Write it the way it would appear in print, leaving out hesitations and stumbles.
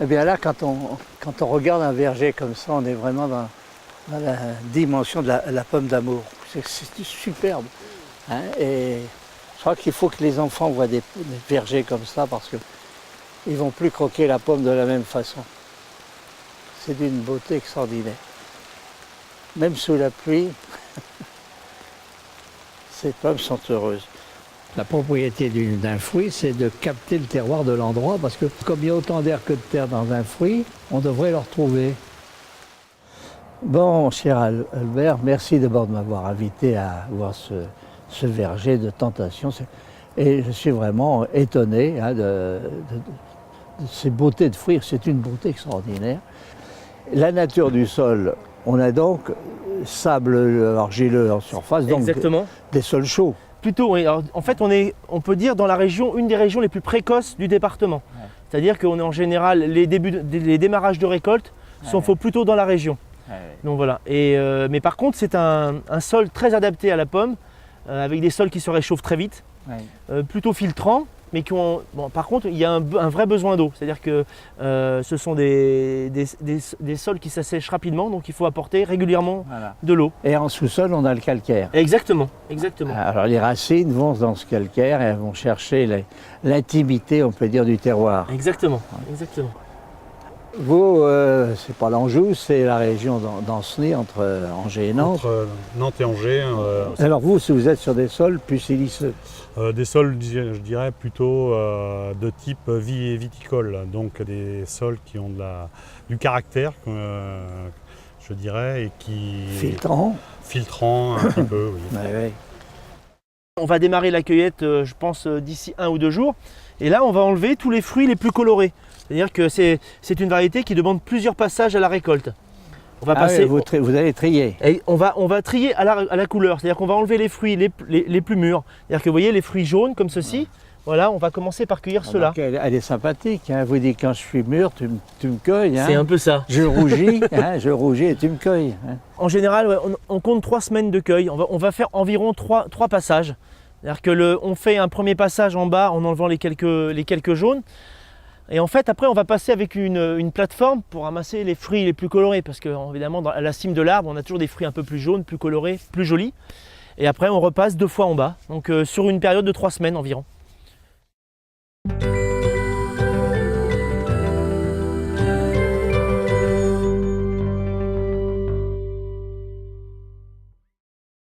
Eh bien là, quand on regarde un verger comme ça, on est vraiment dans la dimension de la pomme d'amour. C'est superbe. Hein, et je crois qu'il faut que les enfants voient des vergers comme ça parce qu'ils ne vont plus croquer la pomme de la même façon. C'est d'une beauté extraordinaire. Même sous la pluie, ces pommes sont heureuses. La propriété d'un fruit, c'est de capter le terroir de l'endroit, parce que comme il y a autant d'air que de terre dans un fruit, on devrait le retrouver. Bon, cher Albert, merci d'abord de m'avoir invité à voir ce verger de tentation. Et je suis vraiment étonné de ces beautés de fruits. C'est une beauté extraordinaire. La nature du sol, on a donc sable argileux en surface, donc des sols chauds. Plutôt, oui. Alors, en fait, on peut dire dans la région, une des régions les plus précoces du département. Ouais. C'est-à-dire qu'on est en général, les démarrages de récolte sont faits plutôt dans la région. Ouais. Donc voilà. Mais par contre, c'est un sol très adapté à la pomme, avec des sols qui se réchauffent très vite, plutôt filtrants, mais qui ont. Bon, par contre, il y a un vrai besoin d'eau. C'est-à-dire que ce sont des sols qui s'assèchent rapidement, donc il faut apporter régulièrement de l'eau. Et en sous-sol, on a le calcaire. Exactement, exactement. Alors les racines vont dans ce calcaire et elles vont chercher l'intimité, on peut dire, du terroir. Exactement, exactement. Vous, c'est pas l'Anjou, c'est la région d'Ancenis, entre Angers et Nantes. Entre Nantes et Angers. Alors vous êtes sur des sols plus siliceux. Des sols, je dirais, plutôt de type viticole. Donc des sols qui ont du caractère, je dirais, et qui... Filtrant un petit peu, oui. Ouais. On va démarrer la cueillette, je pense, d'ici 1 ou 2 jours. Et là, on va enlever tous les fruits les plus colorés. C'est-à-dire que c'est une variété qui demande plusieurs passages à la récolte. On va passer, vous allez trier. Et on va trier à la couleur. C'est-à-dire qu'on va enlever les fruits les plus mûrs. C'est-à-dire que vous voyez les fruits jaunes comme ceci. Voilà, on va commencer par cueillir ceux-là. Elle est sympathique. Hein. Vous dites quand je suis mûr, tu me cueilles. Hein. C'est un peu ça. Je rougis, je rougis et tu me cueilles. Hein. En général, on compte 3 semaines de cueil. On va faire environ 3 passages. C'est-à-dire qu'on fait un premier passage en bas en enlevant les quelques jaunes. Et en fait, après, on va passer avec une plateforme pour ramasser les fruits les plus colorés. Parce que, évidemment, à la cime de l'arbre, on a toujours des fruits un peu plus jaunes, plus colorés, plus jolis. Et après, on repasse 2 fois en bas. Donc, sur une période de 3 semaines environ.